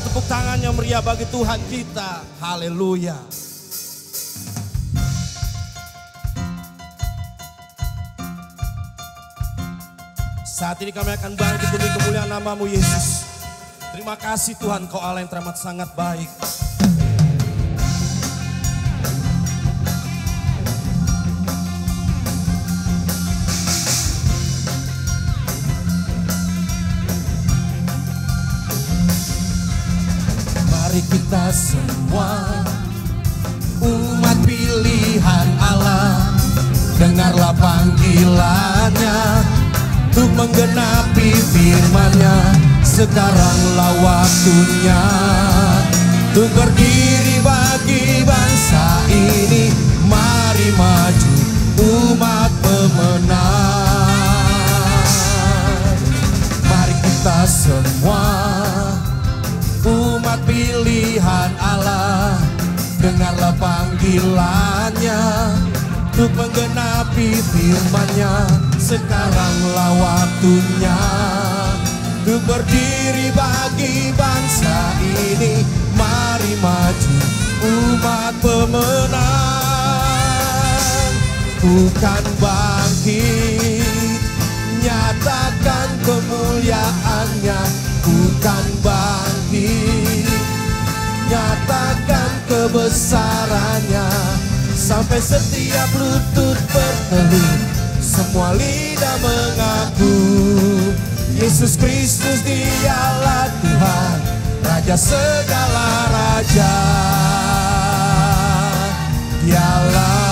tepuk tangan yang meriah bagi Tuhan kita. Haleluya. Saat ini kami akan bangkit demi kemuliaan nama-Mu Yesus. Terima kasih Tuhan, Kau Allah yang teramat sangat baik. Mari kita semua umat pilihan Allah, dengarlah panggilannya untuk menggenapi firman-Nya. Sekaranglah waktunya untuk berdiri bagi bangsa ini. Mari maju umat pemenang. Mari kita semua umat pilihan Allah, dengarlah panggilannya untuk menggenapi firman-Nya. Sekaranglah waktunya untuk berdiri bagi bangsa ini. Mari maju umat pemenang. Bukan bangkit, nyatakan kemuliaan-Nya. Bukan bangkit, nyatakan kebesaran-Nya. Sampai setiap lutut bertelut, semua lidah mengaku Yesus Kristus Dialah Tuhan, Raja segala raja. Dialah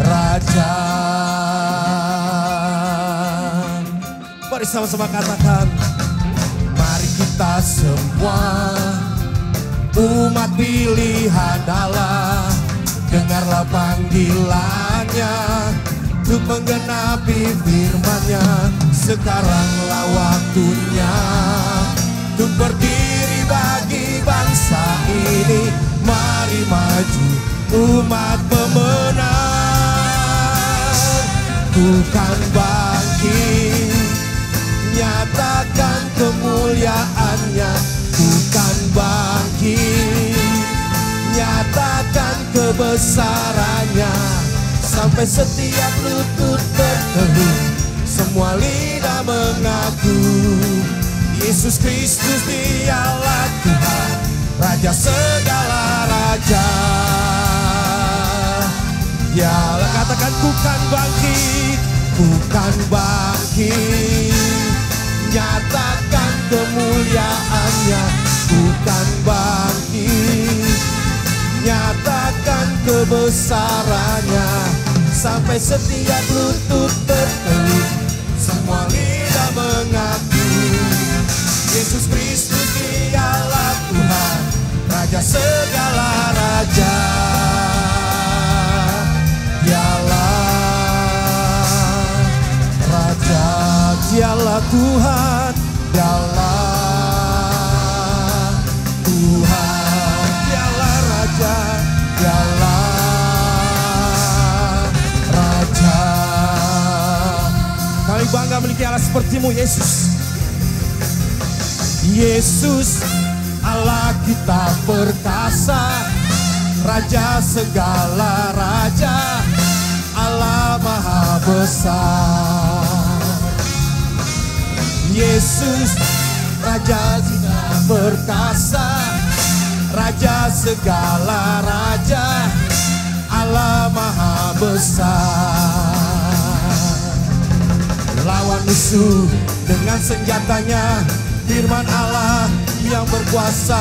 Raja. Mari sama-sama katakan, mari kita semua umat pilihan Allah, dengarlah panggilannya untuk menggenapi firman-Nya. Sekaranglah waktunya untuk berdiri bagi bangsa ini. Mari maju umat pemenang. Bukan bangkit, nyatakan kemuliaan-Nya. Bukan bangkit, nyatakan kebesaran-Nya. Sampai setiap lutut bertelut, semua lidah mengaku Yesus Kristus Dialah Tuhan, Raja segala raja. Dialah, katakan bukan bangkit, bukan bangkit, nyatakan kemuliaan-Nya. Bukan bangkit, nyatakan kebesaran-Nya. Sampai setiap lutut bertelut, semua lidah mengaku Yesus Kristus Dialah Tuhan, Raja segala raja. Dialah Raja, Dialah Tuhan, Dialah Tuhan, Dialah Raja, Dialah Raja. Kami bangga memiliki Allah seperti-Mu Yesus. Yesus Allah kita perkasa, Raja segala raja, Allah maha besar. Yesus Raja kita perkasa, Raja segala raja, Allah maha besar. Lawan musuh dengan senjatanya, firman Allah yang berkuasa.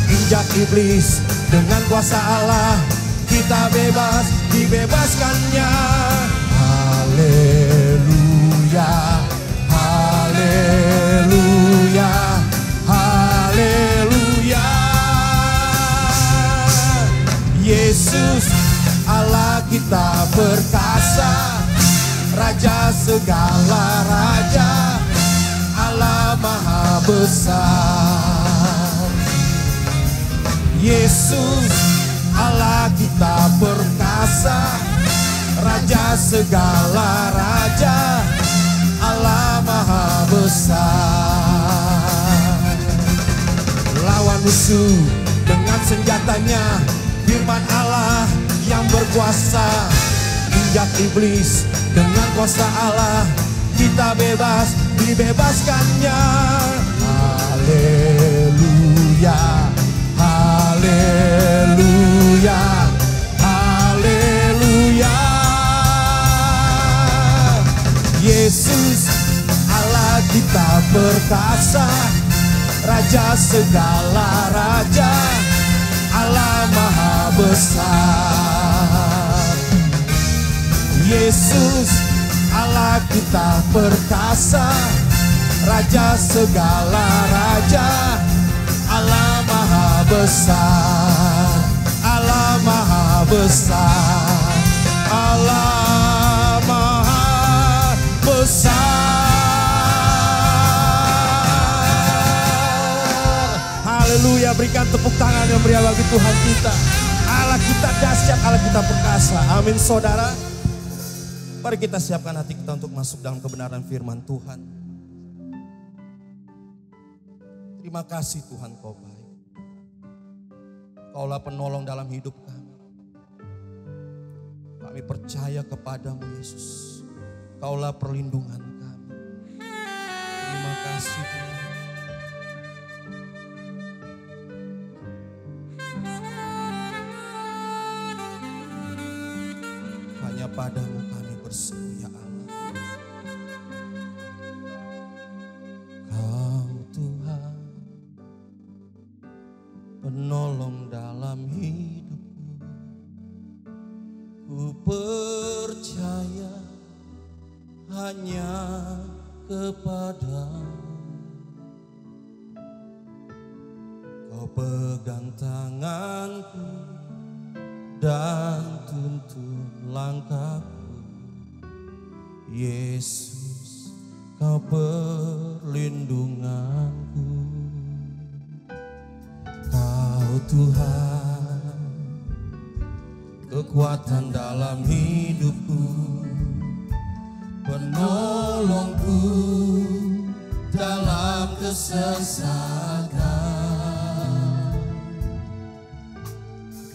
Injak iblis dengan kuasa Allah, kita bebas, dibebaskannya. Haleluya, haleluya, haleluya. Yesus Allah kita perkasa, Raja segala raja, Allah maha besar. Yesus Allah kita perkasa, Raja segala raja, Allah maha besar. musuh dengan senjatanya. Firman Allah yang berkuasa, injak iblis dengan kuasa Allah. Kita bebas, dibebaskannya. Haleluya, haleluya, haleluya. Yesus Allah kita perkasa, Raja segala raja, Allah maha besar. Yesus Allah kita perkasa, Raja segala raja, Allah maha besar, Allah maha besar, Allah maha besar. Haleluya, berikan tepuk tangan yang meriah bagi Tuhan kita. Allah kita dahsyat, Allah kita perkasa. Amin saudara. Mari kita siapkan hati kita untuk masuk dalam kebenaran firman Tuhan. Terima kasih Tuhan, Kau baik. Kaulah penolong dalam hidup kami. Kami percaya kepadamu Yesus. Kaulah perlindungan kami. Terima kasih Tuhan. Hanya padamu kami berseru ya Allah. Kau Tuhan, penolong dalam hidupku. Ku percaya hanya kepadamu. Kau pegang tanganku dan tuntun langkahku. Yesus, Kau perlindunganku. Kau Tuhan, kekuatan dalam hidupku, penolongku dalam kesesakan.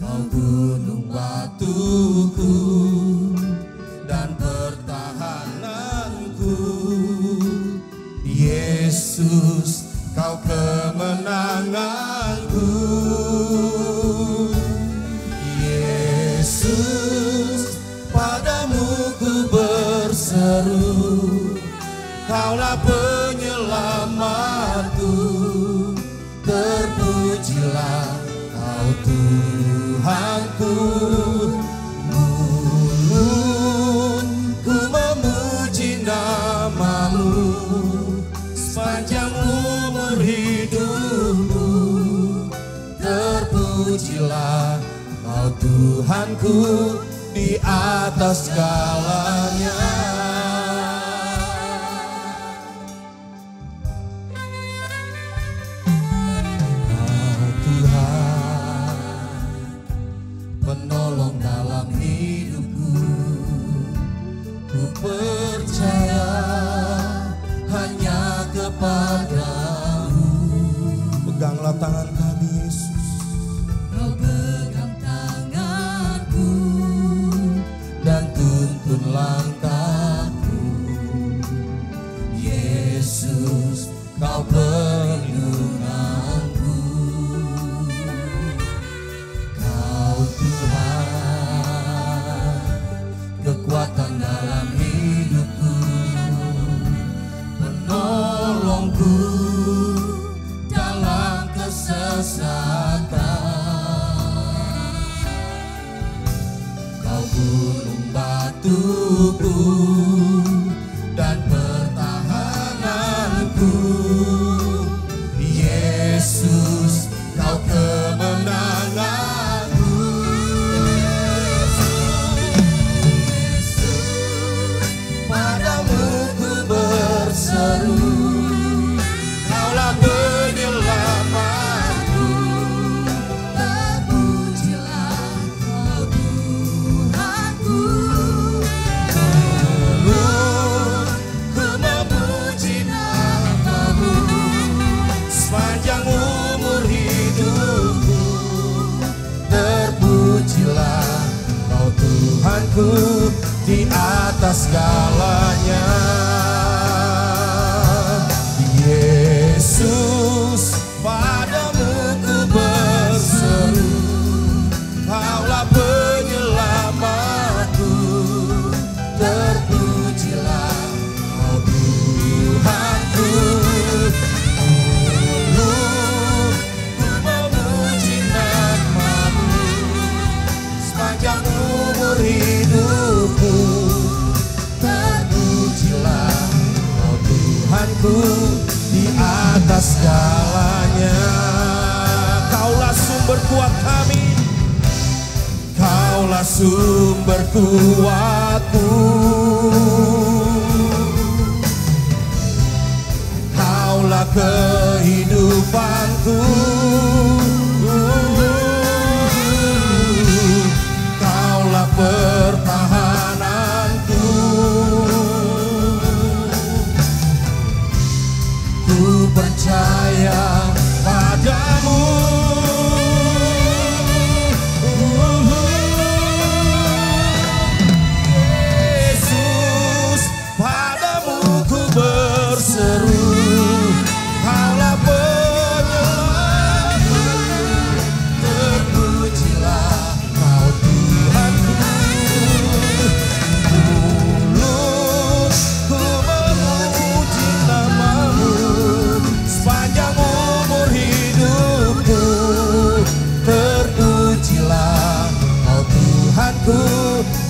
Kau gunung batuku dan pertahananku. Yesus, Kau kemenanganku. Yesus, padamu ku berseru. Kaulah penyelamatku. Terpujilah Kau Tuhanku. Mulun ku memuji namamu sepanjang umur hidupku. Terpujilah Kau Tuhanku di atas segalanya. Penolong dalam hidupku, ku percaya hanya kepadamu. Peganglah tangan kami Yesus. Kau pegang tanganku dan tuntun langkahku. Yesus, Kau perlindunganku. Tuhan, kekuatan dalam hidupku, penolongku dalam kesesakan. Kau gunung batuku dan pertahananku. Yesus, Kau kemenangan. Kaulah penyelamatku. Terpujilah Kau Tuhanku. atas segalanya. Yesus, padamu ku berseru, Kaulah penyelamatku. Terpujilah Kau Tuhanku. Dulu ku memuji nama-Mu sepanjang umur hidupku. Terpujilah Kau Tuhanku di atas segalanya. Kaulah sumber kuat kami, Kaulah sumber kuatku, Kaulah kehidupanku, Kaulah pertahananku. Ku percaya padamu. Yesus, padamu ku berseru, Kaulah penyelamatku. Terpujilah Kau Tuhanku. Mulus ku memuji nama-Mu sepanjang umur hidupku. Terpujilah Kau Tuhanku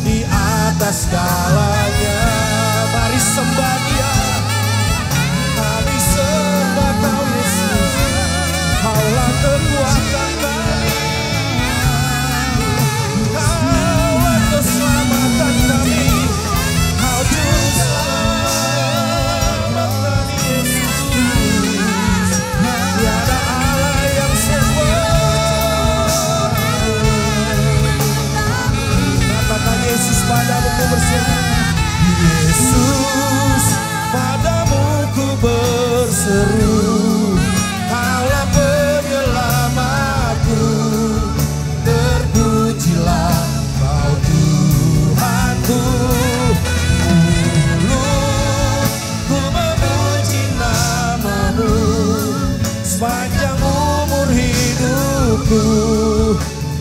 di atas segalanya. Mari sembah Dia, kami sembah Kau Yesus. Kaulah kekuatan kami, Kaulah keselamatan kami, Kau juru selamat Yesus. Tiada Allah yang sempurna. Katakan Yesus, padamu ku berseru. Yesus, padamu ku berseru, Kaulah penyelamatku. Terpujilah Kau Tuhanku. Mulus ku memuji nama-Mu sepanjang umur hidupku.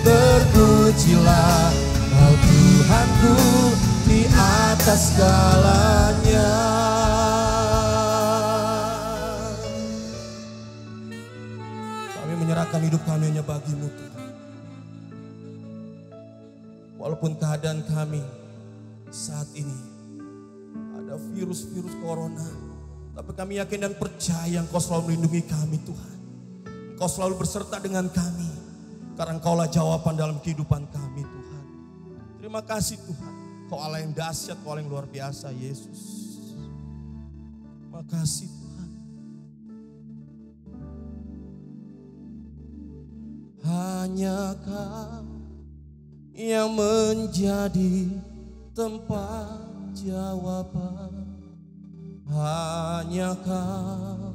Terpujilah Kau Tuhanku di atas segalanya. Kami menyerahkan hidup kami hanya bagi-Mu Tuhan. Walaupun keadaan kami saat ini ada virus-virus corona, tapi kami yakin dan percaya Engkau selalu melindungi kami Tuhan. Engkau selalu berserta dengan kami, karena Engkaulah jawaban dalam kehidupan kami Tuhan. Terima kasih Tuhan. Kau Allah yang dahsyat, Kau Allah yang luar biasa Yesus. Makasih Tuhan. Hanya Kau yang menjadi tempat jawaban. Hanya Kau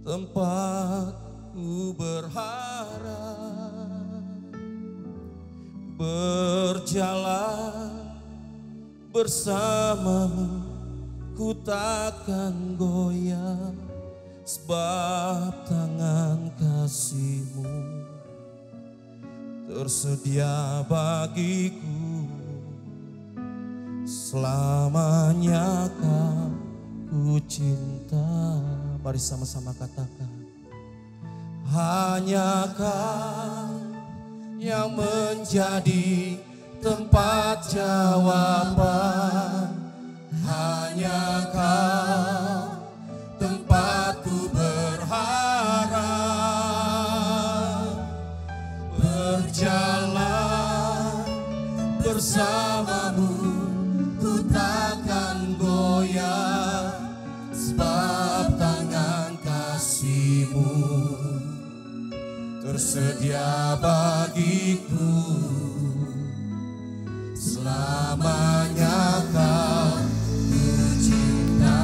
tempat ku berharap. Berjalan bersama-Mu ku takkan goyah, sebab tangan kasih-Mu tersedia bagiku. Selamanya Kau ku cinta. Mari sama-sama katakan. Hanya Kau yang menjadi tempat jawaban. Hanya Kau tempatku berharap. Berjalan bersama-Mu ku takkan goyah, sebab tangan kasih-Mu tersedia bagiku. Selamanya Kau ku cinta.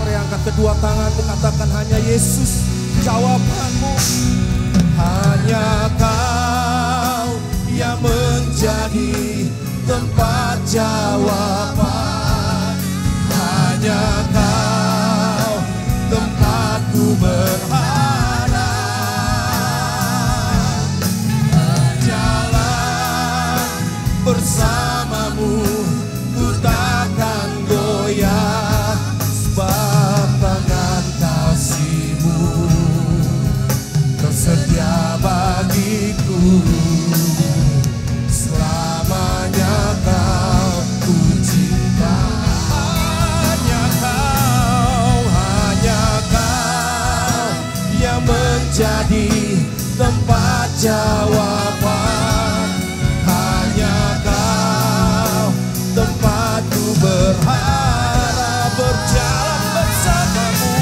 Mari angkat kedua tanganmu, katakan hanya Yesus jawabanmu. Hanya Kau yang menjadi tempat jawaban. Hanya Kau tempatku berharap. Berjalan bersamamu, ku takkan goyah, sebab tangan kasih-Mu tersedia bagiku. Selamanya Kau ku cinta. Hanya Kau yang menjadi tempat jawaban. Hanya Kau tempatku berharap. Berjalan bersama-Mu,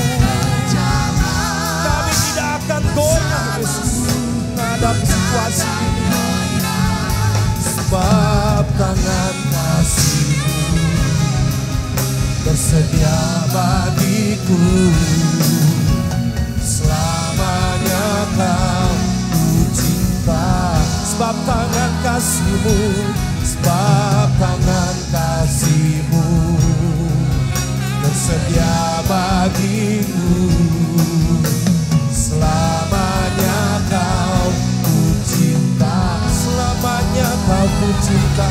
kami tidak akan goyah Yesus menghadapi situasi ini, sebab tangan kasih-Mu tersedia bagiku. Selamanya Kau ku cinta. Sebab tangan kasih-Mu, sebab tangan kasih-Mu tersedia bagiku. Selamanya Kau ku cinta. Selamanya Kau ku cinta.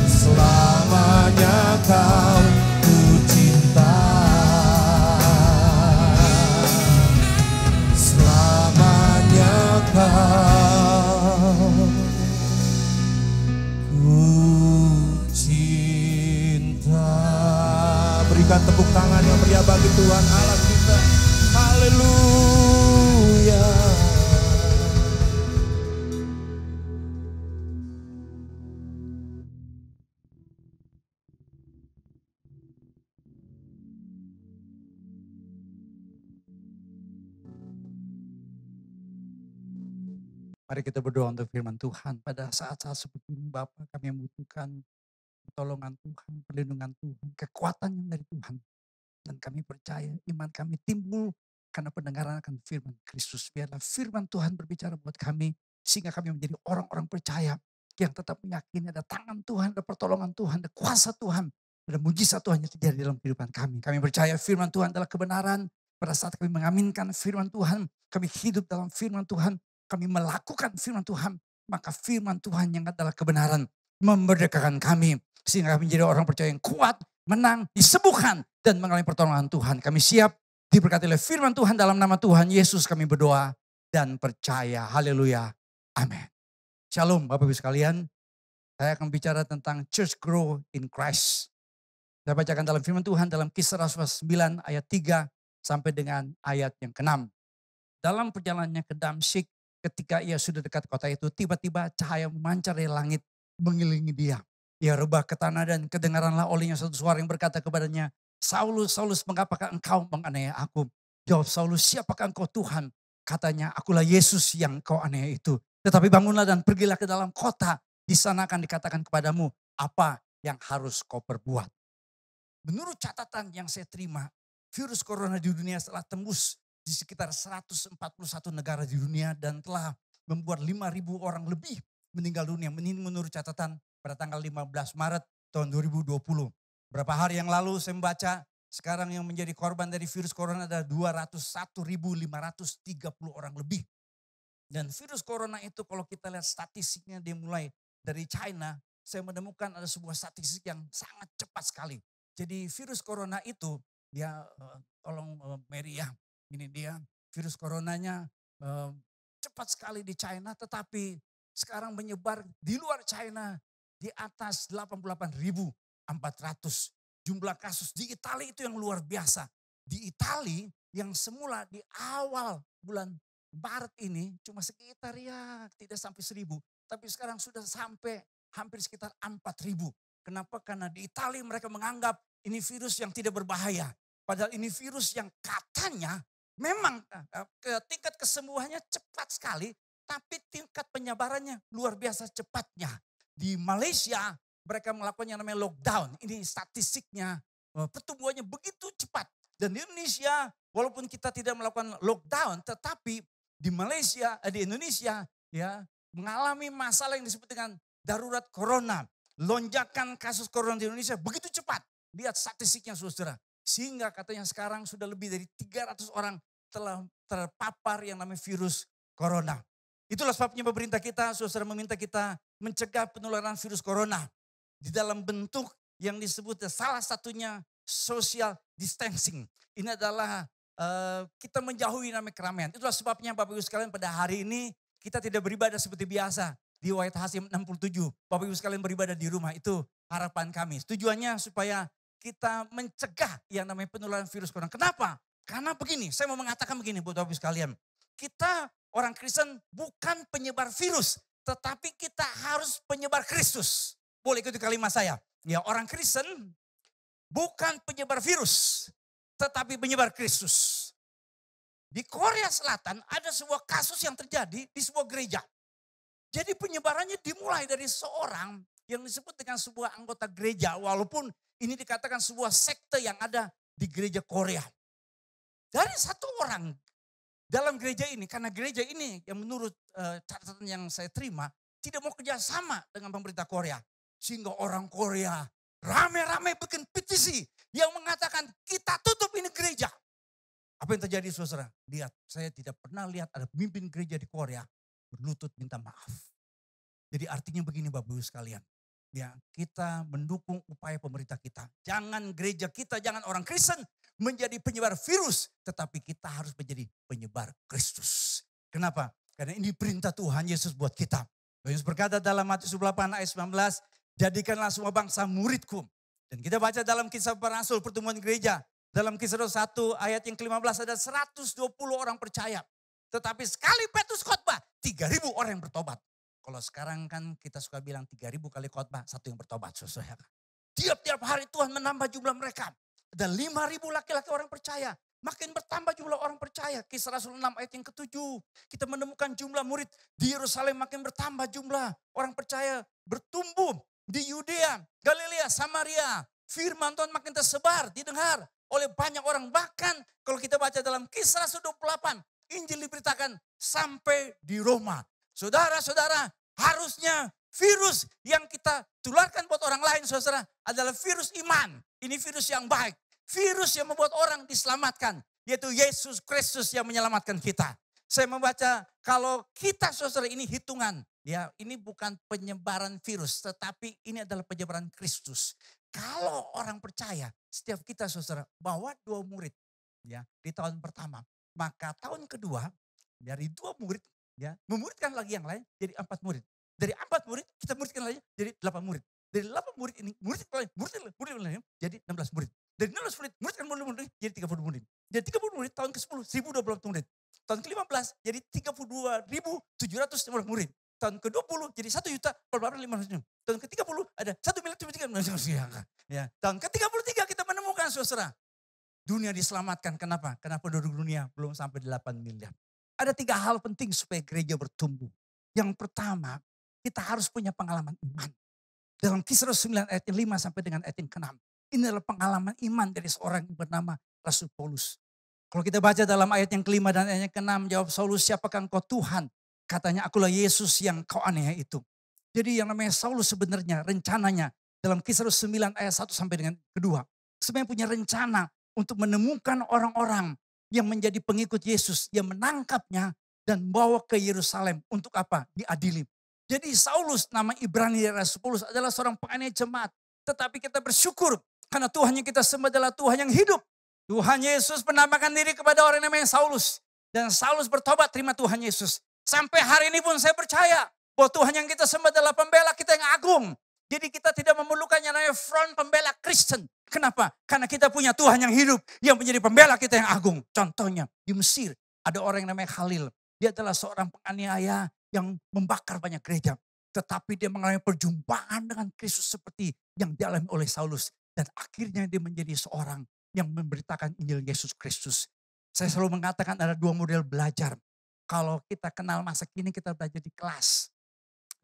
Selamanya Kau ku cinta. Selamanya Kau ku cinta. Berikan tepuk tangan yang meriah bagi Tuhan Allah kita. Haleluya. Mari kita berdoa untuk firman Tuhan. Pada saat-saat seperti ini Bapak, kami membutuhkan pertolongan Tuhan, perlindungan Tuhan, kekuatan yang dari Tuhan. Dan kami percaya iman kami timbul karena pendengaran akan firman Kristus. Biarlah firman Tuhan berbicara buat kami, sehingga kami menjadi orang-orang percaya yang tetap meyakini ada tangan Tuhan, ada pertolongan Tuhan, ada kuasa Tuhan, ada mujizat Tuhan yang terjadi dalam kehidupan kami. Kami percaya firman Tuhan adalah kebenaran. Pada saat kami mengaminkan firman Tuhan, kami hidup dalam firman Tuhan, kami melakukan firman Tuhan, maka firman Tuhan yang adalah kebenaran memerdekakan kami. Sehingga kami menjadi orang percaya yang kuat, menang, disembuhkan, dan mengalami pertolongan Tuhan. Kami siap diberkati oleh firman Tuhan dalam nama Tuhan Yesus kami berdoa dan percaya. Haleluya. Amin. Shalom Bapak Ibu sekalian. Saya akan bicara tentang Church Grow in Christ. Saya bacakan dalam firman Tuhan dalam Kisah Rasul 9 ayat 3 sampai dengan ayat yang ke-6. Dalam perjalanannya ke Damsyik, ketika ia sudah dekat kota itu, tiba-tiba cahaya memancar dari langit mengelilingi dia. Ia rebah ke tanah dan kedengaranlah olehnya satu suara yang berkata kepadanya, Saulus, Saulus, mengapakah engkau menganiaya aku? Jawab Saulus, siapakah engkau Tuhan? Katanya, akulah Yesus yang kau aniaya itu. Tetapi bangunlah dan pergilah ke dalam kota. Di sana akan dikatakan kepadamu apa yang harus kau perbuat. Menurut catatan yang saya terima, virus corona di dunia telah tembus di sekitar 141 negara di dunia dan telah membuat 5.000 orang lebih meninggal dunia. Menurut catatan pada tanggal 15 Maret tahun 2020. Berapa hari yang lalu saya membaca sekarang yang menjadi korban dari virus corona ada 201.530 orang lebih. Dan virus corona itu kalau kita lihat statistiknya dimulai dari China, saya menemukan ada sebuah statistik yang sangat cepat sekali. Jadi virus corona itu, ya tolong Mary ya, ini dia virus coronanya cepat sekali di China, tetapi sekarang menyebar di luar China di atas 88.400. Jumlah kasus di Italia itu yang luar biasa. Di Italia yang semula di awal bulan Maret ini cuma sekitar ya tidak sampai 1.000. Tapi sekarang sudah sampai hampir sekitar 4.000. Kenapa? Karena di Italia mereka menganggap ini virus yang tidak berbahaya. Padahal ini virus yang katanya memang tingkat kesembuhannya cepat sekali. Tapi tingkat penyebarannya luar biasa cepatnya. Di Malaysia mereka melakukan yang namanya lockdown. Ini statistiknya pertumbuhannya begitu cepat. Dan di Indonesia walaupun kita tidak melakukan lockdown. Tetapi di Malaysia, di Indonesia ya mengalami masalah yang disebut dengan darurat corona. lonjakan kasus corona di Indonesia begitu cepat. Lihat statistiknya saudara. Sehingga katanya sekarang sudah lebih dari 300 orang telah terpapar yang namanya virus corona. Itulah sebabnya pemerintah kita, saudara, meminta kita mencegah penularan virus corona. Di dalam bentuk yang disebut salah satunya social distancing. Ini adalah kita menjauhi namanya keramaian. Itulah sebabnya Bapak Ibu sekalian pada hari ini kita tidak beribadah seperti biasa. Di Wahid Hasim 67, Bapak Ibu sekalian beribadah di rumah. Itu harapan kami. Tujuannya supaya kita mencegah yang namanya penularan virus corona. Kenapa? Karena begini, saya mau mengatakan begini buat Bapak Ibu sekalian. Kita orang Kristen bukan penyebar virus, tetapi kita harus penyebar Kristus. Boleh ikuti kalimat saya. Ya, orang Kristen bukan penyebar virus, tetapi penyebar Kristus. Di Korea Selatan ada sebuah kasus yang terjadi di sebuah gereja. Jadi penyebarannya dimulai dari seorang yang disebut dengan sebuah anggota gereja. Walaupun ini dikatakan sebuah sekte yang ada di gereja Korea. Dari satu orang dalam gereja ini, karena gereja ini yang menurut catatan yang saya terima, tidak mau kerjasama dengan pemerintah Korea. Sehingga orang Korea rame-rame bikin petisi yang mengatakan kita tutup ini gereja. Apa yang terjadi saudara? Lihat, saya tidak pernah lihat ada pemimpin gereja di Korea berlutut minta maaf. Jadi artinya begini Bapak Ibu sekalian. Ya, kita mendukung upaya pemerintah kita. Jangan gereja kita, jangan orang Kristen menjadi penyebar virus. Tetapi kita harus menjadi penyebar Kristus. Kenapa? Karena ini perintah Tuhan Yesus buat kita. Yesus berkata dalam Matius 28 ayat 19. Jadikanlah semua bangsa muridku. Dan kita baca dalam kisah para rasul pertemuan gereja. Dalam kisah 1 ayat yang ke-15 ada 120 orang percaya. Tetapi sekali Petrus khotbah 3.000 orang yang bertobat. Kalau sekarang kan kita suka bilang 3.000 kali khotbah, satu yang bertobat. Saudara. Tiap-tiap hari Tuhan menambah jumlah mereka. Ada 5.000 laki-laki orang percaya. Makin bertambah jumlah orang percaya. Kisah Rasul 6 ayat yang ke-7. Kita menemukan jumlah murid di Yerusalem makin bertambah jumlah. Orang percaya bertumbuh di Yudea, Galilea, Samaria. Firman Tuhan makin tersebar, didengar oleh banyak orang. Bahkan kalau kita baca dalam Kisah Rasul 28. Injil diberitakan sampai di Roma. Saudara-saudara, harusnya virus yang kita tularkan buat orang lain, saudara, adalah virus iman. Ini virus yang baik. Virus yang membuat orang diselamatkan. Yaitu Yesus Kristus yang menyelamatkan kita. Saya membaca kalau kita, saudara, ini hitungan. Ya, ini bukan penyebaran virus, tetapi ini adalah penyebaran Kristus. Kalau orang percaya, setiap kita, saudara, bawa 2 murid ya di tahun pertama. Maka tahun kedua dari 2 murid ya memuridkan lagi yang lain jadi 4 murid. Dari 4 murid kita muridkan lagi jadi 8 murid. Dari 8 murid ini murid lain jadi 16 murid. Dari 16 murid muridkan murid jadi 30 murid. Jadi 30 murid tahun ke-10 1.024 murid. Tahun ke-15 jadi 32.700 murid. Tahun ke-20 jadi 1.400.500. Tahun ke-30 ada 1.000.000. Ya, tahun ke-33 kita menemukan saudara. Dunia diselamatkan. Kenapa? Karena penduduk dunia belum sampai 8 miliar. Ada 3 hal penting supaya gereja bertumbuh. Yang pertama, kita harus punya pengalaman iman. Dalam Kisah Rasul 9 ayat 5 sampai dengan ayat yang ke-6. Ini adalah pengalaman iman dari seorang yang bernama Rasul Paulus. Kalau kita baca dalam ayat yang ke-5 dan ayat yang ke-6, jawab Saulus, siapakah engkau Tuhan? Katanya, akulah Yesus yang kau aniaya itu. Jadi yang namanya Saulus sebenarnya rencananya dalam Kisah Rasul 9 ayat 1 sampai dengan kedua. Sebenarnya punya rencana untuk menemukan orang-orang yang menjadi pengikut Yesus, yang menangkapnya dan bawa ke Yerusalem untuk apa? Diadili. Jadi Saulus, nama Ibrani dari Rasul Paulus adalah seorang penganiaya jemaat. Tetapi kita bersyukur karena Tuhan yang kita sembah adalah Tuhan yang hidup. Tuhan Yesus menambahkan diri kepada orang yang namanya Saulus. Dan Saulus bertobat terima Tuhan Yesus. Sampai hari ini pun saya percaya bahwa Tuhan yang kita sembah adalah pembela kita yang agung. Jadi kita tidak memerlukan yang namanya front pembela Kristen. Kenapa? Karena kita punya Tuhan yang hidup, yang menjadi pembela kita yang agung. Contohnya di Mesir ada orang yang namanya Khalil. Dia adalah seorang penganiaya yang membakar banyak gereja. Tetapi dia mengalami perjumpaan dengan Kristus seperti yang dialami oleh Saulus. Dan akhirnya dia menjadi seorang yang memberitakan Injil Yesus Kristus. Saya selalu mengatakan ada 2 model belajar. Kalau kita kenal masa kini kita belajar di kelas.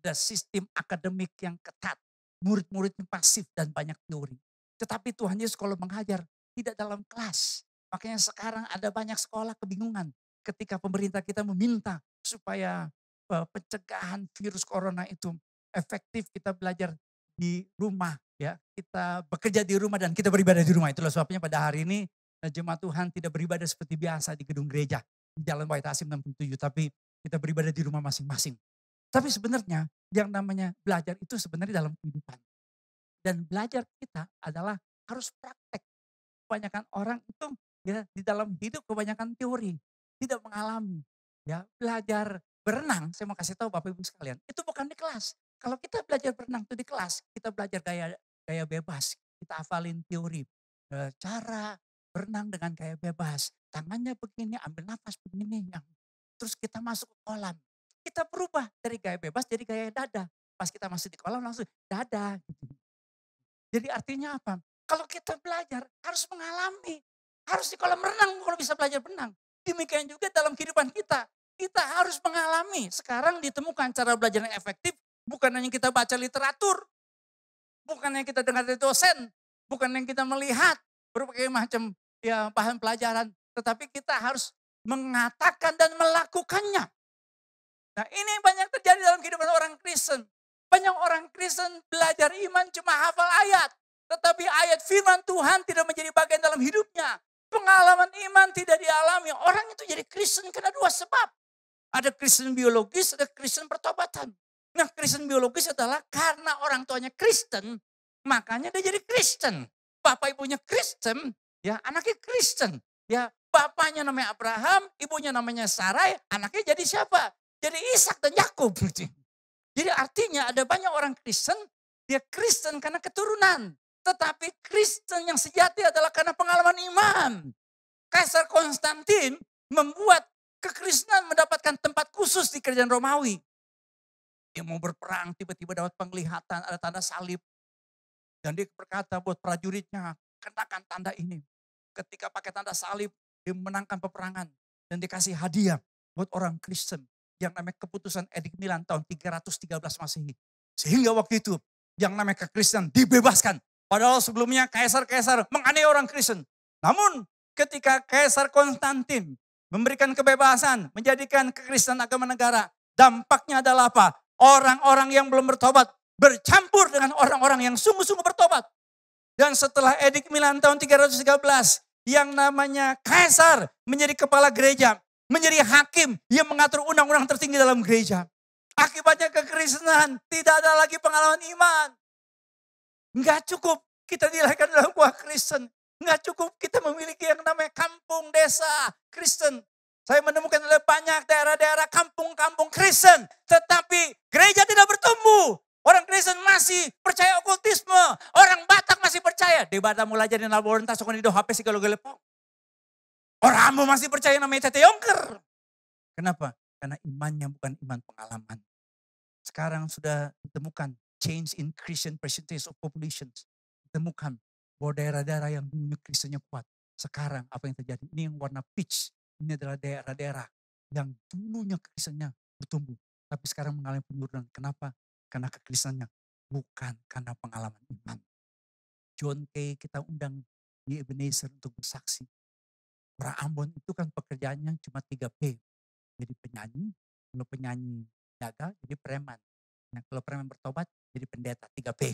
Ada sistem akademik yang ketat. Murid-muridnya pasif dan banyak teori. Tetapi Tuhan Yesus kalau mengajar tidak dalam kelas. Makanya sekarang ada banyak sekolah kebingungan. Ketika pemerintah kita meminta supaya pencegahan virus corona itu efektif, kita belajar di rumah ya, kita bekerja di rumah dan kita beribadah di rumah. Itulah sebabnya pada hari ini jemaat Tuhan tidak beribadah seperti biasa di gedung gereja di Jalan Wahid Hasim 67, tapi kita beribadah di rumah masing-masing. Tapi sebenarnya yang namanya belajar itu sebenarnya dalam kehidupan. Dan belajar kita adalah harus praktek. Kebanyakan orang itu ya di dalam hidup kebanyakan teori, tidak mengalami. Ya, belajar berenang, saya mau kasih tahu Bapak Ibu sekalian, itu bukan di kelas. Kalau kita belajar berenang itu di kelas, kita belajar gaya gaya bebas, kita hafalin teori, cara berenang dengan gaya bebas. Tangannya begini, ambil nafas begini, yang terus kita masuk ke kolam. Kita berubah dari gaya bebas jadi gaya dada. Pas kita masuk di kolam langsung dada gitu. Jadi artinya apa? Kalau kita belajar harus mengalami. Harus di kolam renang kalau bisa belajar berenang. Demikian juga dalam kehidupan kita. Kita harus mengalami. Sekarang ditemukan cara belajar yang efektif. Bukan hanya kita baca literatur. Bukan hanya kita dengar dari dosen. Bukan yang kita melihat berbagai macam ya bahan pelajaran. Tetapi kita harus mengatakan dan melakukannya. Nah ini yang banyak terjadi dalam kehidupan orang Kristen. Banyak orang Kristen belajar iman cuma hafal ayat. Tetapi ayat firman Tuhan tidak menjadi bagian dalam hidupnya. Pengalaman iman tidak dialami. Orang itu jadi Kristen karena dua sebab. Ada Kristen biologis, ada Kristen pertobatan. Nah Kristen biologis adalah karena orang tuanya Kristen, makanya dia jadi Kristen. Bapak ibunya Kristen, ya anaknya Kristen. Ya bapaknya namanya Abraham, ibunya namanya Sarai, anaknya jadi siapa? Jadi Ishak dan Yakub. Jadi artinya ada banyak orang Kristen, dia Kristen karena keturunan. Tetapi Kristen yang sejati adalah karena pengalaman iman. Kaisar Konstantin membuat kekristenan mendapatkan tempat khusus di kerajaan Romawi. Dia mau berperang, tiba-tiba dapat penglihatan, ada tanda salib. Dan dia berkata buat prajuritnya, kenakan tanda ini. Ketika pakai tanda salib, dia memenangkan peperangan. Dan dikasih hadiah buat orang Kristen. Yang namanya keputusan Edik Milan tahun 313 Masehi. Sehingga waktu itu yang namanya kekristenan dibebaskan. Padahal sebelumnya kaisar-kaisar menganiaya orang Kristen. Namun ketika Kaisar Konstantin memberikan kebebasan, menjadikan kekristenan agama negara. Dampaknya adalah apa? Orang-orang yang belum bertobat bercampur dengan orang-orang yang sungguh-sungguh bertobat. Dan setelah Edik Milan tahun 313, yang namanya kaisar menjadi kepala gereja. Menjadi hakim yang mengatur undang-undang tertinggi dalam gereja. Akibatnya kekristenan, tidak ada lagi pengalaman iman. Enggak cukup kita dilahirkan dalam kuah Kristen. Enggak cukup kita memiliki yang namanya kampung desa Kristen. Saya menemukan ada banyak daerah-daerah kampung-kampung Kristen. Tetapi gereja tidak bertumbuh. Orang Kristen masih percaya okultisme. Orang Batak masih percaya. Di Batak mulai jadi nalboran tasukkan di HP sih kalau gelepong. Orang Ambo masih percaya namanya Tete Yongker. Kenapa? Karena imannya bukan iman pengalaman. Sekarang sudah ditemukan change in Christian percentage of populations. Ditemukan bahwa daerah-daerah yang dulunya Kristennya kuat. Sekarang apa yang terjadi? Ini yang warna peach. Ini adalah daerah-daerah yang dulunya Kristennya bertumbuh. Tapi sekarang mengalami penurunan. Kenapa? Karena kekristenannya bukan karena pengalaman iman. John Kay kita undang di Ebenezer untuk bersaksi. Orang Ambon itu kan pekerjaannya cuma 3P. Jadi penyanyi, kalau penyanyi jaga jadi preman. Nah, kalau preman bertobat jadi pendeta 3P.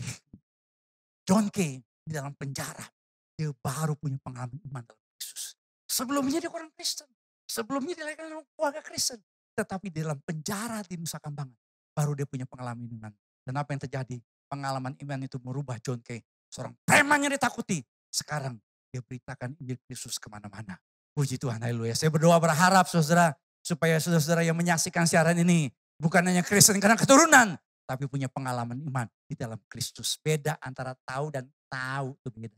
John Kay di dalam penjara. Dia baru punya pengalaman iman dalam Yesus. Sebelumnya dia orang Kristen. Sebelumnya dia lahir dalam keluarga Kristen. Tetapi di dalam penjara di Nusa Kambangan. Baru dia punya pengalaman iman. Dan apa yang terjadi? Pengalaman iman itu merubah John Kay. Seorang preman yang ditakuti. Sekarang dia beritakan Injil Yesus kemana-mana. Puji Tuhan, haleluya. Saya berdoa berharap saudara, supaya saudara-saudara yang menyaksikan siaran ini, bukan hanya Kristen karena keturunan, tapi punya pengalaman iman di dalam Kristus. Beda antara tahu dan tahu itu beda.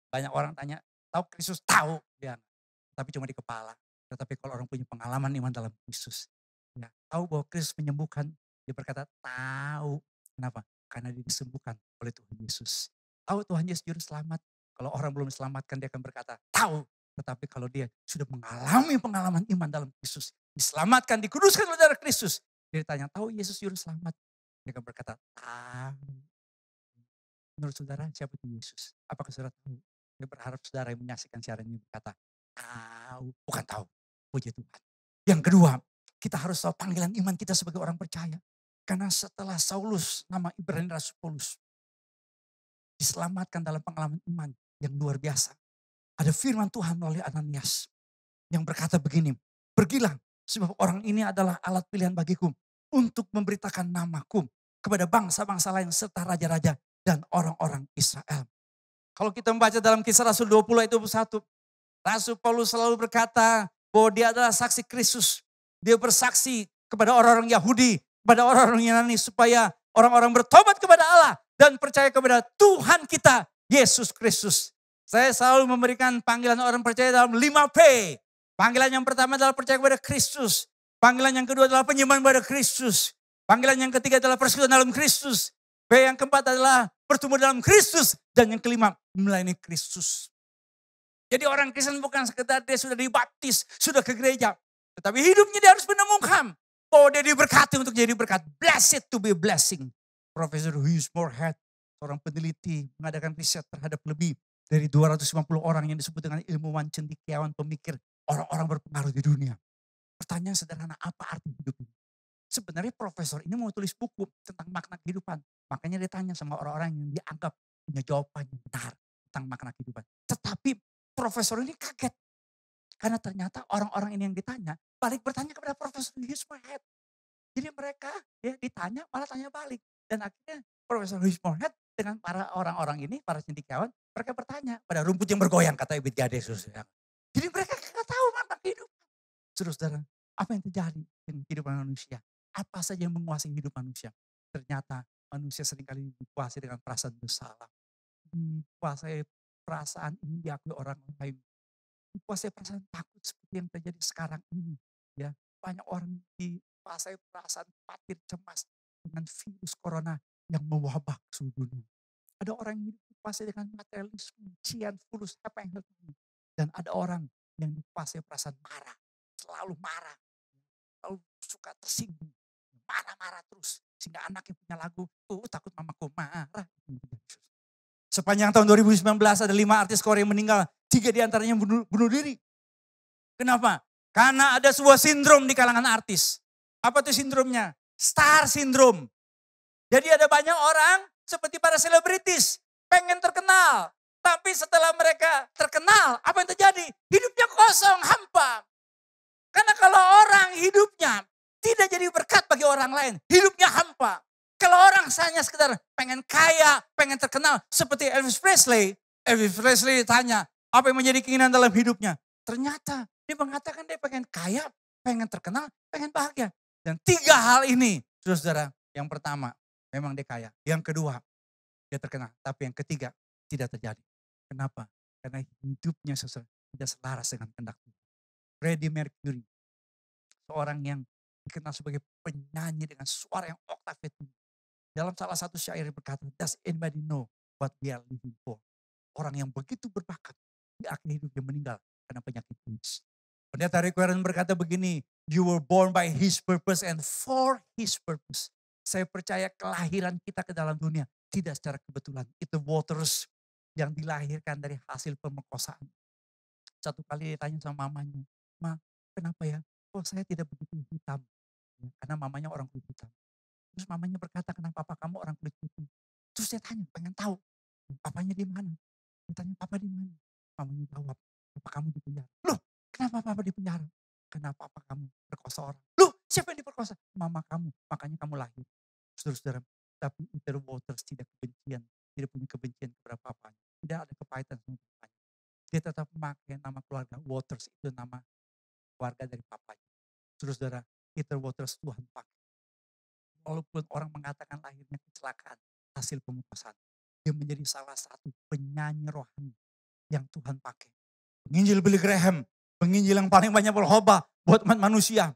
Banyak orang tanya, tahu Kristus? Tahu. Ya, tapi cuma di kepala. Tetapi kalau orang punya pengalaman iman dalam Kristus, ya, tahu bahwa Kristus menyembuhkan, dia berkata tahu. Kenapa? Karena dia disembuhkan oleh Tuhan Yesus. Tahu Tuhan Yesus juru selamat. Kalau orang belum diselamatkan, dia akan berkata tahu. Tetapi kalau dia sudah mengalami pengalaman iman dalam Kristus, diselamatkan, dikuduskan oleh darah Kristus, dia ditanya, tahu Yesus juru selamat? Dia akan berkata, tahu. Menurut saudara, siapa itu Yesus? Apakah saudara tahu? Dia berharap saudara yang menyaksikan siaran ini berkata, tahu. Bukan tahu. Puji Tuhan. Yang kedua, kita harus tahu panggilan iman kita sebagai orang percaya. Karena setelah Saulus, nama Ibrani Rasul Paulus, diselamatkan dalam pengalaman iman yang luar biasa. Ada firman Tuhan melalui Ananias yang berkata begini, pergilah sebab orang ini adalah alat pilihan bagiku untuk memberitakan namaku kepada bangsa-bangsa lain serta raja-raja dan orang-orang Israel. Kalau kita membaca dalam Kisah Rasul 20 ayat 21, Rasul Paulus selalu berkata bahwa dia adalah saksi Kristus. Dia bersaksi kepada orang-orang Yahudi, kepada orang-orang Yunani supaya orang-orang bertobat kepada Allah dan percaya kepada Tuhan kita, Yesus Kristus. Saya selalu memberikan panggilan orang percaya dalam 5P. Panggilan yang pertama adalah percaya kepada Kristus. Panggilan yang kedua adalah penyembahan kepada Kristus. Panggilan yang ketiga adalah persekutuan dalam Kristus. P yang keempat adalah bertumbuh dalam Kristus. Dan yang kelima, melayani Kristus. Jadi orang Kristen bukan sekedar dia sudah dibaptis, sudah ke gereja. Tetapi hidupnya dia harus menemukan bahwa dia diberkati untuk jadi berkat. Blessed to be a blessing. Profesor Hughes Moorhead, seorang peneliti mengadakan riset terhadap lebih dari 250 orang yang disebut dengan ilmuwan, cendekiawan, pemikir, orang-orang berpengaruh di dunia. Pertanyaan sederhana, apa arti hidup ini? Sebenarnya profesor ini mau tulis buku tentang makna kehidupan. Makanya dia tanya sama orang-orang yang dianggap punya jawaban yang benar tentang makna kehidupan. Tetapi profesor ini kaget. Karena ternyata orang-orang ini yang ditanya, balik bertanya kepada Profesor Hughes Moorhead. Jadi mereka ya, ditanya malah tanya balik. Dan akhirnya Profesor Hughes Moorhead dengan para orang-orang ini, para cendekiawan, mereka bertanya pada rumput yang bergoyang, kata Ebit Gades. Jadi mereka nggak tahu makna kehidupan. Saudara, apa yang terjadi dengan kehidupan manusia? Apa saja yang menguasai hidup manusia? Ternyata manusia seringkali dikuasai dengan perasaan bersalah. Dikuasai perasaan ingin diakui orang lain. Dikuasai perasaan takut seperti yang terjadi sekarang ini. Ya, banyak orang dikuasai perasaan khawatir, cemas dengan virus corona yang mewabah ke seluruh dunia. Ada orang yang dikuasai dengan materialisme, cian, fulus, apa yang terjadi. Dan ada orang yang dikuasai perasaan marah, selalu marah, selalu suka tersinggung, marah-marah terus. Sehingga anaknya punya lagu, takut mamaku marah. Sepanjang tahun 2019 ada 5 artis Korea yang meninggal, 3 diantaranya bunuh diri. Kenapa? Karena ada sebuah sindrom di kalangan artis. Apa itu sindromnya? Star syndrome. Jadi ada banyak orang seperti para selebritis, pengen terkenal. Tapi setelah mereka terkenal, apa yang terjadi? Hidupnya kosong, hampa. Karena kalau orang hidupnya tidak jadi berkat bagi orang lain, hidupnya hampa. Kalau orang hanya sekedar pengen kaya, pengen terkenal seperti Elvis Presley. Elvis Presley ditanya, apa yang menjadi keinginan dalam hidupnya? Ternyata dia mengatakan dia pengen kaya, pengen terkenal, pengen bahagia. Dan 3 hal ini, saudara, yang pertama memang dia kaya. Yang kedua, dia terkenal. Tapi yang ketiga, tidak terjadi. Kenapa? Karena hidupnya tidak selaras dengan kehendak Tuhan. Freddie Mercury, seorang yang dikenal sebagai penyanyi dengan suara yang oktavnya tinggi. Dalam salah satu syair berkata, does anybody know what we are living for? Orang yang begitu berbakat, di akhir hidupnya meninggal karena penyakit AIDS. Pendeta Rick Warren berkata begini, you were born by his purpose and for his purpose. Saya percaya kelahiran kita ke dalam dunia tidak secara kebetulan. Itu waters yang dilahirkan dari hasil pemerkosaan. Satu kali ditanya sama mamanya, Ma, kenapa ya? Oh saya tidak begitu hitam. Karena mamanya orang kulit hitam. Terus mamanya berkata, kenapa papa kamu orang kulit putih? Terus dia tanya, pengen tahu. Papanya di mana? Dia tanya, papa di mana? Mamanya jawab, papa kamu di penjara. Loh, kenapa papa di penjara? Karena papa kamu perkosa orang. Loh, siapa yang diperkosa? Mama kamu, makanya kamu lahir. Saudara-saudara, tapi Peter Waters tidak kebencian. Tidak punya kebencian kepada papanya. Tidak ada kepahitan sama papanya. Dia tetap memakai nama keluarga. Waters itu nama keluarga dari papanya. Saudara-saudara, Peter Waters Tuhan pakai. Walaupun orang mengatakan lahirnya kecelakaan, hasil pemerkosaan. Dia menjadi salah satu penyanyi rohani yang Tuhan pakai. Penginjil Billy Graham, penginjil yang paling banyak berkhotbah buat umat manusia.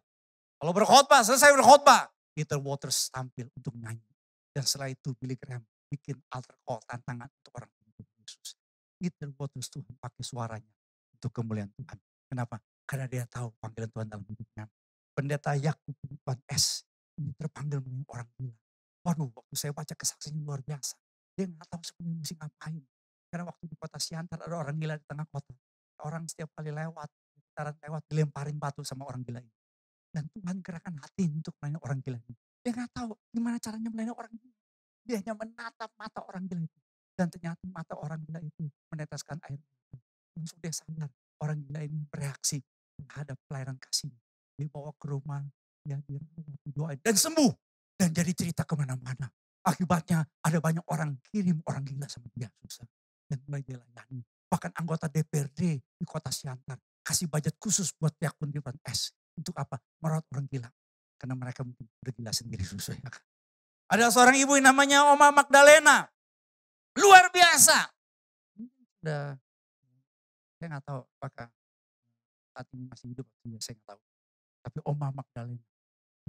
Kalau berkhotbah, selesai berkhotbah, Peter Waters tampil untuk nyanyi. Dan setelah itu Billy Graham bikin altar call tantangan untuk orang Yesus. Peter Waters Tuhan pakai suaranya untuk kemuliaan Tuhan. Kenapa? Karena dia tahu panggilan Tuhan dalam hidupnya. Pendeta Yakub Van S ini terpanggil menjadi orang gila. Waduh, waktu saya baca kesaksian luar biasa. Dia nggak tahu sebenarnya mesti ngapain. Karena waktu di kota Siantar ada orang gila di tengah kota. Orang setiap kali lewat, dilemparin batu sama orang gila ini. Dan Tuhan gerakan hati untuk melayani orang gila ini. Dia nggak tahu gimana caranya melayani orang gila. Dia hanya menatap mata orang gila itu. Dan ternyata mata orang gila itu meneteskan air mata. Langsung dia sadar, orang gila ini bereaksi terhadap pelayanan kasih. Dibawa ke rumah, ya dirawat, didoain, dan sembuh. Dan jadi cerita kemana-mana. Akibatnya ada banyak orang kirim orang gila sama dia, susah. Dan mulai dia layani. Bahkan anggota DPRD di kota Siantar kasih budget khusus buat pihak penerimaan S. Untuk apa? Merawat orang gila. Karena mereka mungkin udah gila sendiri, susah ya kan. Ada seorang ibu yang namanya Oma Magdalena. Luar biasa. Udah, saya nggak tahu apakah saat ini masih hidup atau tidak, saya nggak tahu. Tapi Oma Magdalena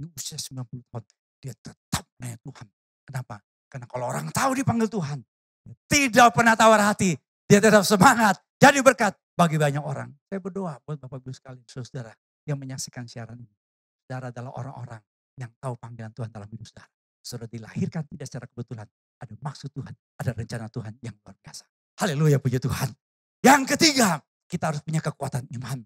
di usia 90 tahun, dia tetap melayani Tuhan. Kenapa? Karena kalau orang tahu dipanggil Tuhan, dia tidak pernah tawar hati. Dia tetap semangat, jadi berkat bagi banyak orang. Saya berdoa buat Bapak Ibu sekalian, saudara yang menyaksikan siaran ini. Saudara adalah orang-orang yang tahu panggilan Tuhan dalam hidup saudara. Saudara dilahirkan tidak secara kebetulan. Ada maksud Tuhan, ada rencana Tuhan yang luar biasa. Haleluya, puji Tuhan. Yang ketiga, kita harus punya kekuatan iman.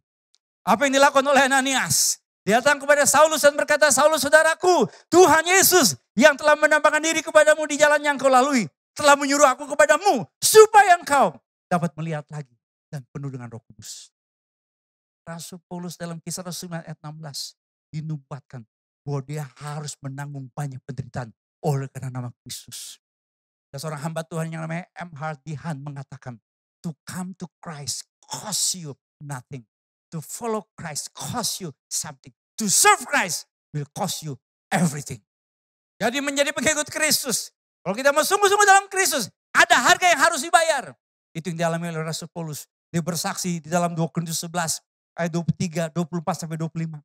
Apa yang dilakukan oleh Ananias? Dia datang kepada Saulus dan berkata, Saulus saudaraku, Tuhan Yesus yang telah menampakkan diri kepadamu di jalan yang kau lalui, telah menyuruh aku kepadamu supaya engkau dapat melihat lagi dan penuh dengan Roh Kudus. Rasul Paulus dalam Kisah Rasul 9 ayat 16 dinubuatkan bahwa dia harus menanggung banyak penderitaan oleh karena nama Kristus. Ada seorang hamba Tuhan yang namanya M. Hardy Hunt mengatakan, to come to Christ cost you nothing. To follow Christ cost you something. To serve Christ will cost you everything. Jadi menjadi pengikut Kristus. Kalau kita mau sungguh-sungguh dalam Kristus, ada harga yang harus dibayar. Itu yang dialami oleh Rasul Paulus. Dia bersaksi di dalam 2 Korintus 11 ayat 23, 24 sampai 25.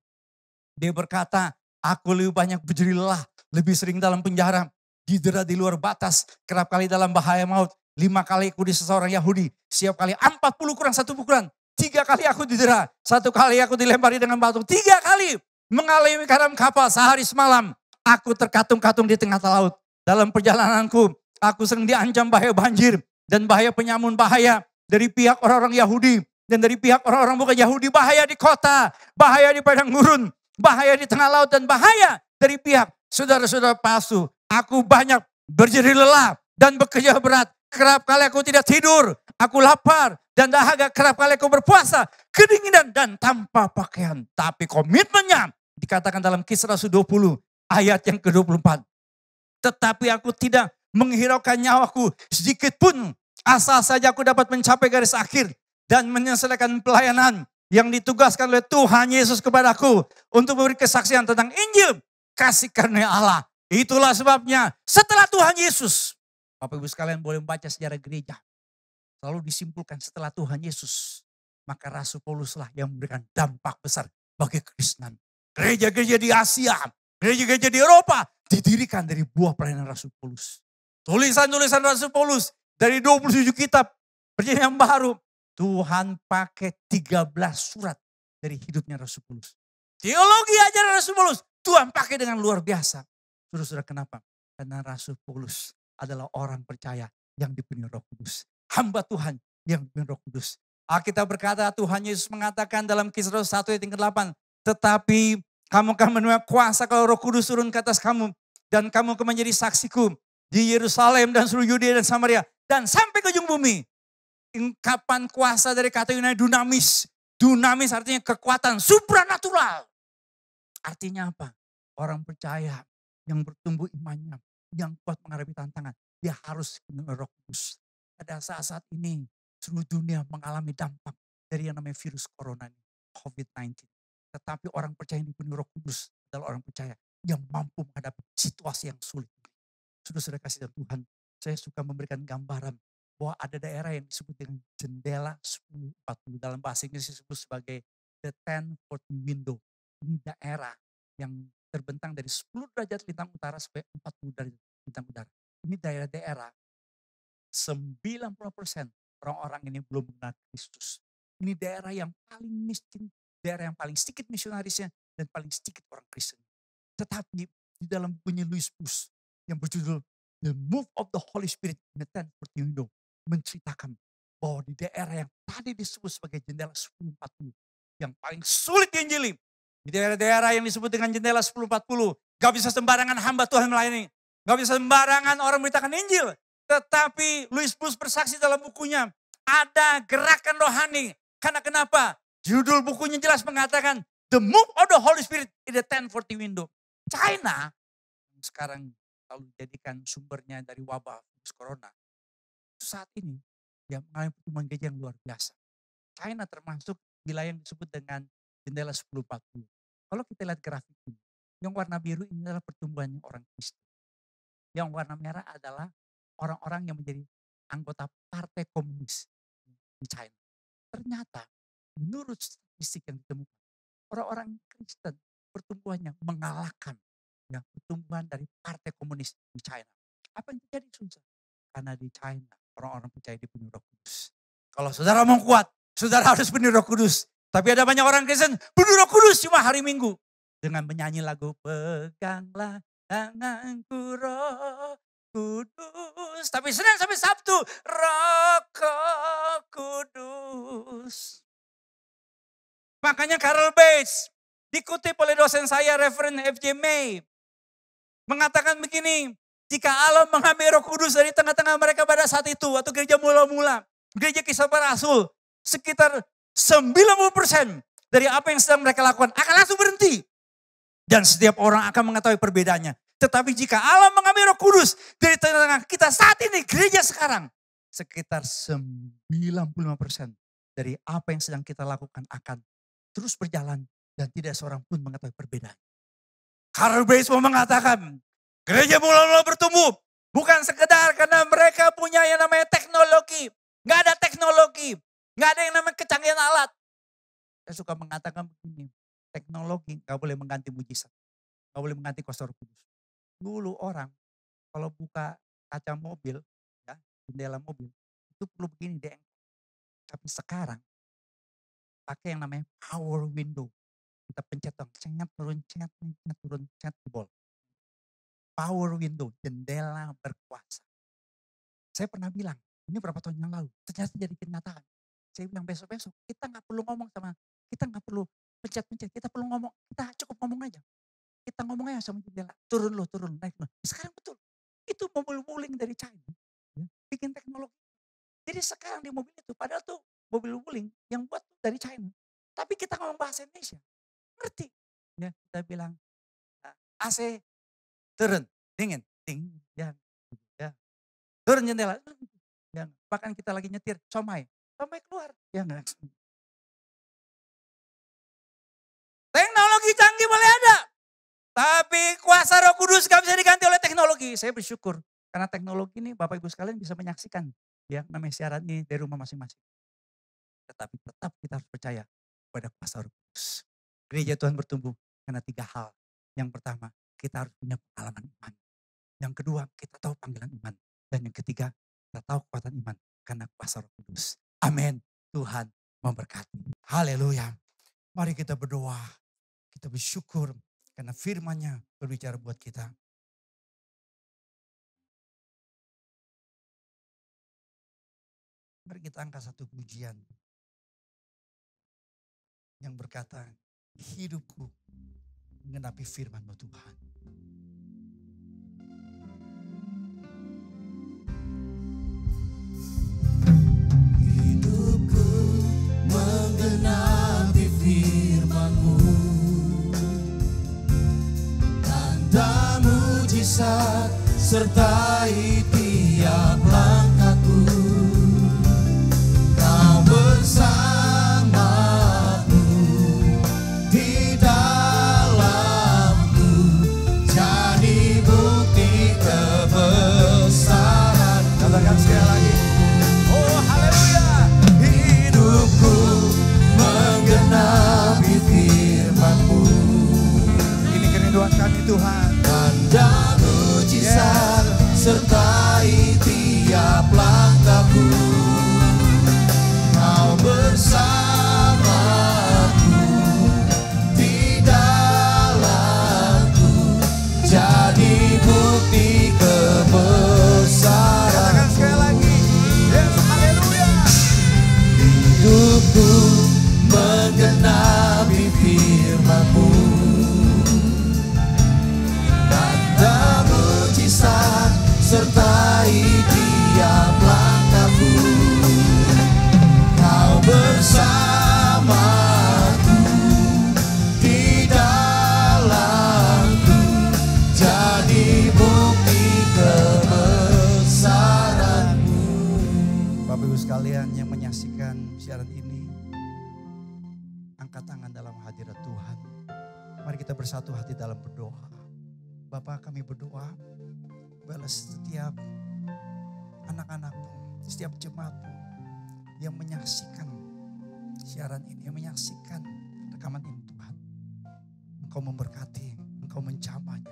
Dia berkata, aku lebih banyak berjeri lelah, lebih sering dalam penjara, didera di luar batas, kerap kali dalam bahaya maut. 5 kali aku di seseorang Yahudi, setiap kali 40 kurang 1 pukulan. 3 kali aku didera, 1 kali aku dilempari dengan batu. 3 kali mengalami karam kapal sehari semalam. Aku terkatung-katung di tengah laut. Dalam perjalananku, aku sering diancam bahaya banjir dan bahaya penyamun, bahaya dari pihak orang-orang Yahudi dan dari pihak orang-orang bukan Yahudi, bahaya di kota, bahaya di padang gurun, bahaya di tengah laut, dan bahaya dari pihak saudara-saudara palsu. Aku banyak berjeri lelah dan bekerja berat. Kerap kali aku tidak tidur, aku lapar dan dahaga. Kerap kali aku berpuasa, kedinginan dan tanpa pakaian. Tapi komitmennya dikatakan dalam Kisah Rasul 20 ayat yang ke-24. Tetapi aku tidak menghiraukan nyawaku sedikit pun, asal saja aku dapat mencapai garis akhir dan menyelesaikan pelayanan yang ditugaskan oleh Tuhan Yesus kepadaku untuk memberi kesaksian tentang Injil kasih karunia Allah. Itulah sebabnya setelah Tuhan Yesus, Bapak Ibu sekalian boleh membaca sejarah gereja, selalu disimpulkan setelah Tuhan Yesus, maka Rasul Paulus lah yang memberikan dampak besar bagi kekristenan. Gereja-gereja di Asia, gereja-gereja di Eropa didirikan dari buah pelayanan Rasul Paulus. Tulisan-tulisan Rasul Paulus dari 27 kitab perjanjian yang baru, Tuhan pakai 13 surat dari hidupnya Rasul Paulus. Teologi ajaran Rasul Paulus, Tuhan pakai dengan luar biasa. Saudara-saudara, kenapa? Karena Rasul Paulus adalah orang percaya yang dipenuhi Roh Kudus. Hamba Tuhan yang dipenuhi Roh Kudus. Alkitab berkata, Tuhan Yesus mengatakan dalam Kisah Rasul 1 ayat 8, tetapi kamu akan menerima kuasa kalau Roh Kudus turun ke atas kamu, dan kamu akan menjadi saksiku di Yerusalem dan seluruh Yudea dan Samaria dan sampai ke ujung bumi. Ungkapan kuasa dari kata Yunani dunamis. Dunamis artinya kekuatan supranatural. Artinya apa? Orang percaya yang bertumbuh imannya, yang kuat menghadapi tantangan, dia harus menerima Roh Kudus. Pada saat-saat ini seluruh dunia mengalami dampak dari yang namanya virus corona ini, COVID-19. Tetapi orang percaya yang dipenuhi Roh Kudus adalah orang percaya yang mampu menghadapi situasi yang sulit. Sudah kasih Tuhan, saya suka memberikan gambaran bahwa ada daerah yang disebut dengan jendela 1040. Dalam bahasa Inggris disebut sebagai the 1040 window. Ini daerah yang terbentang dari 10 derajat lintang utara sampai 40 derajat lintang utara. Ini daerah-daerah 90% orang-orang ini belum mengenal Kristus. Ini daerah yang paling miskin, daerah yang paling sedikit misionarisnya dan paling sedikit orang Kristen. Tetapi di dalam bukunya Louis Bush yang berjudul The Move of the Holy Spirit in the 1040 Window menceritakan bahwa di daerah yang tadi disebut sebagai jendela 1040 yang paling sulit diinjili, di daerah-daerah yang disebut dengan jendela 1040, gak bisa sembarangan hamba Tuhan melayani, gak bisa sembarangan orang memberitakan Injil. Tetapi Louis Bruce bersaksi dalam bukunya, ada gerakan rohani. Karena kenapa? Judul bukunya jelas mengatakan, The Move of the Holy Spirit in the 1040 window. China, yang sekarang selalu dijadikan sumbernya dari wabah virus corona, itu saat ini dia mengalami pertumbuhan gereja yang luar biasa. China termasuk wilayah yang disebut dengan jendela 1040. Kalau kita lihat grafik ini, yang warna biru ini adalah pertumbuhannya orang Kristen. Yang warna merah adalah orang-orang yang menjadi anggota partai komunis di China. Ternyata menurut statistik yang ditemukan, orang-orang Kristen pertumbuhannya mengalahkan ya, pertumbuhan dari partai komunis di China. Apa yang terjadi susah? Karena di China orang-orang percaya dipenuhi Roh Kudus. Kalau saudara mau kuat, saudara harus penuh Roh Kudus. Tapi ada banyak orang Kristen penuh Roh Kudus cuma hari Minggu. Dengan menyanyi lagu Peganglah Tanganku Roh Kudus. Tapi Senin sampai Sabtu Roh Kudus. Makanya Carol Bates dikutip oleh dosen saya Reverend F.J. May. Mengatakan begini, jika Allah mengambil Roh Kudus dari tengah-tengah mereka pada saat itu, atau gereja mula-mula, gereja Kisah Para Rasul, sekitar 90% dari apa yang sedang mereka lakukan akan langsung berhenti. Dan setiap orang akan mengetahui perbedaannya. Tetapi jika Allah mengambil Roh Kudus dari tengah-tengah kita saat ini, gereja sekarang, sekitar 95% dari apa yang sedang kita lakukan akan terus berjalan dan tidak seorang pun mengetahui perbedaan. Carol Bates mau mengatakan, gereja mula-mula bertumbuh bukan sekedar karena mereka punya yang namanya teknologi. Gak ada teknologi, gak ada yang namanya kecanggihan alat. Saya suka mengatakan begini, teknologi gak boleh mengganti mujizat, gak boleh mengganti kuasa Roh Kudus. Dulu orang kalau buka kaca mobil, ya, jendela mobil, itu perlu begini deh. Tapi sekarang pakai yang namanya power window. Kita pencet dong, cengat turun, jebol. Power window, jendela berkuasa. Saya pernah bilang, ini berapa tahun yang lalu, ternyata jadi kenyataan. Saya bilang besok-besok kita gak perlu ngomong sama, kita gak perlu pencet-pencet, kita perlu ngomong, kita cukup ngomong aja. Kita ngomong aja sama jendela, turun, naik lo. Sekarang betul, itu mobil wuling dari China, ya, bikin teknologi. Jadi sekarang di mobil itu, padahal tuh mobil wuling yang buat dari China. Tapi kita ngomong bahasa Indonesia, ngerti. Ya, kita bilang AC turun, dingin, ya, turun jendela, ya, bahkan kita lagi nyetir, somai keluar, ya enggak. Teknologi canggih boleh ada, tapi kuasa Roh Kudus gak bisa diganti oleh teknologi. Saya bersyukur karena teknologi ini Bapak Ibu sekalian bisa menyaksikan, ya, namanya siaran ini dari rumah masing-masing. Tetapi tetap kita harus percaya pada kuasa Roh Kudus. Gereja Tuhan bertumbuh karena 3 hal. Yang pertama, kita harus punya pengalaman iman. Yang kedua, kita tahu panggilan iman. Dan yang ketiga, kita tahu kekuatan iman karena kuasa Roh Kudus. Amin. Tuhan memberkati. Haleluya. Mari kita berdoa. Kita bersyukur karena firman-Nya berbicara buat kita. Mari kita angkat satu pujian yang berkata, hidupku mengenapi firman-Mu Tuhan. Hidupku mengenapi firman-Mu, tanda mujizat sertai tiap langkahku. Kau bersamaku di dalamku, jadi bukti kebesaran. Katakan sekali lagi. Oh haleluya. Hidupku menggenapi firman-Mu. Ini kerinduan kami Tuhan. Tanda mujizat sertai tiap langkahku. Kau bersamaku di dalamku, jadi bukti kebesaran. Katakan sekali lagi. Yes, haleluya. Hidupku menggenapi firman-Mu, Bapak Ibu sekalian yang menyaksikan siaran ini, angkat tangan dalam hadirat Tuhan. Mari kita bersatu hati dalam berdoa. Bapak, kami berdoa, balas setiap anak-anakmu, setiap jemaatmu yang menyaksikan siaran ini, yang menyaksikan rekaman ini Tuhan. Engkau memberkati, Engkau menjamahnya.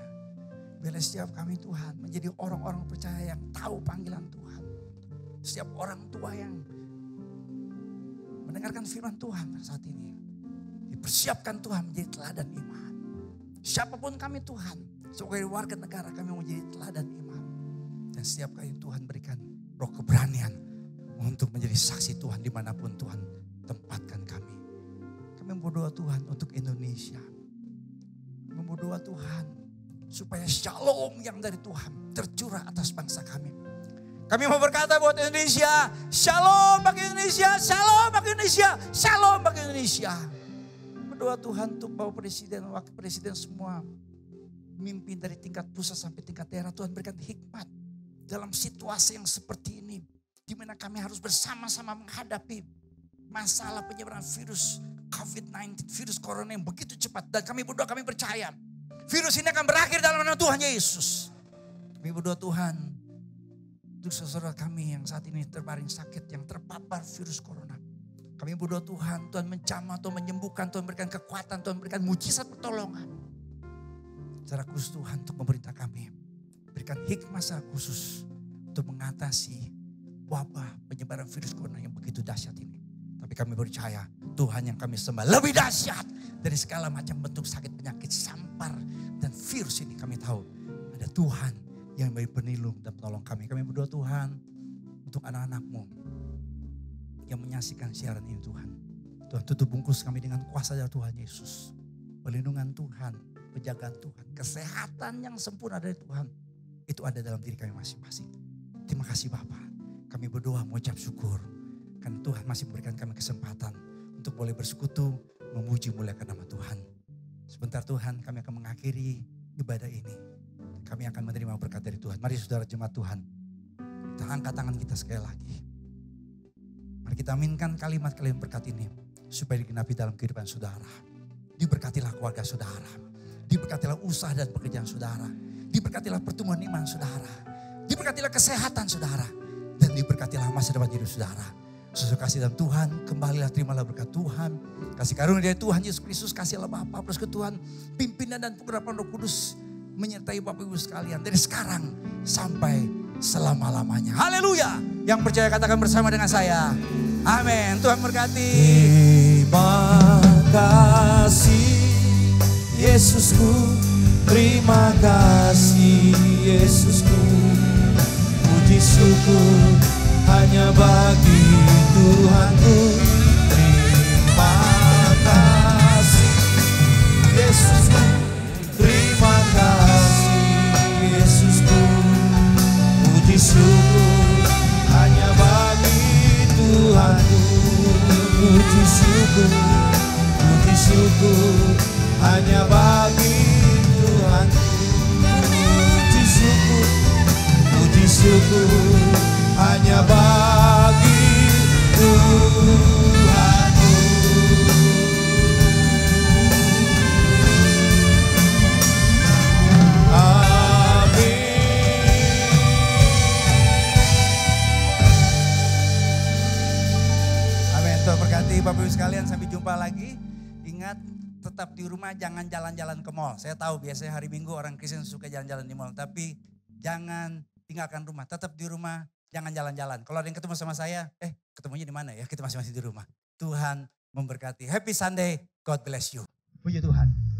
Biarlah setiap kami Tuhan menjadi orang-orang percaya yang tahu panggilan Tuhan. Setiap orang tua yang mendengarkan firman Tuhan saat ini, dipersiapkan Tuhan menjadi teladan iman. Siapapun kami Tuhan, sebagai warga negara kami menjadi teladan iman. Dan setiap kali Tuhan berikan roh keberanian untuk menjadi saksi Tuhan dimanapun Tuhan tempatkan kami. Kami berdoa Tuhan untuk Indonesia. Kami berdoa Tuhan supaya shalom yang dari Tuhan tercurah atas bangsa kami. Kami mau berkata buat Indonesia, shalom bagi Indonesia, shalom bagi Indonesia, shalom bagi Indonesia. Berdoa Tuhan untuk Bapak Presiden, Wakil Presiden semua. Mimpin dari tingkat pusat sampai tingkat daerah, Tuhan berikan hikmat dalam situasi yang seperti ini. Di mana kami harus bersama-sama menghadapi masalah penyebaran virus COVID-19, virus corona yang begitu cepat. Dan kami berdoa, kami percaya virus ini akan berakhir dalam nama Tuhan Yesus. Kami berdoa Tuhan untuk saudara kami yang saat ini terbaring sakit, yang terpapar virus corona. Kami berdoa Tuhan, Tuhan menjamah, Tuhan menyembuhkan, Tuhan berikan kekuatan, Tuhan berikan mujizat pertolongan. Secara khusus Tuhan untuk memerintah kami, berikan hikmah secara khusus untuk mengatasi wabah penyebaran virus corona yang begitu dahsyat ini. Tapi kami percaya Tuhan yang kami sembah lebih dahsyat dari segala macam bentuk sakit, penyakit, sampar, dan virus ini. Kami tahu ada Tuhan yang memberi penilung dan penolong kami. Kami berdoa Tuhan untuk anak-anak-Mu yang menyaksikan siaran ini Tuhan. Tuhan tutup bungkus kami dengan kuasa dari Tuhan Yesus. Perlindungan Tuhan, penjagaan Tuhan, kesehatan yang sempurna dari Tuhan. Itu ada dalam diri kami masing-masing. Terima kasih Bapa. Kami berdoa mengucap syukur. Karena Tuhan masih memberikan kami kesempatan untuk boleh bersekutu, memuji muliakan nama Tuhan. Sebentar Tuhan kami akan mengakhiri ibadah ini. Kami akan menerima berkat dari Tuhan. Mari saudara jemaat Tuhan, kita angkat tangan kita sekali lagi. Mari kita aminkan kalimat-kalimat berkat ini supaya digenapi dalam kehidupan saudara. Diberkatilah keluarga saudara. Diberkatilah usaha dan pekerjaan saudara. Diberkatilah pertumbuhan iman saudara. Diberkatilah kesehatan saudara. Dan diberkatilah masa depan hidup saudara. Sesuai kasih dalam Tuhan, kembalilah terimalah berkat Tuhan. Kasih karunia dari Tuhan Yesus Kristus, kasih Allah Bapa, persekutuan, pimpinan dan penggerapan Roh Kudus menyertai Bapak Ibu sekalian dari sekarang sampai selama-lamanya. Haleluya. Yang percaya katakan bersama dengan saya. Amin. Tuhan berkati. Terima kasih Yesusku, terima kasih Yesusku. Puji syukur hanya bagi Tuhanku. Terima kasih Yesusku, terima kasih Yesusku. Puji syukur hanya bagi Tuhanku. Puji syukur hanya bagi Tuhanku. Puji syukur hanya bagi Tuhanku. Tuhan berkati Bapak Ibu sekalian, sampai jumpa lagi. Ingat tetap di rumah, jangan jalan-jalan ke mall. Saya tahu biasanya hari Minggu orang Kristen suka jalan-jalan di mall. Tapi jangan tinggalkan rumah, tetap di rumah, jangan jalan-jalan. Kalau ada yang ketemu sama saya, ketemunya di mana ya? Kita masing-masing di rumah. Tuhan memberkati. Happy Sunday, God bless you. Puji Tuhan.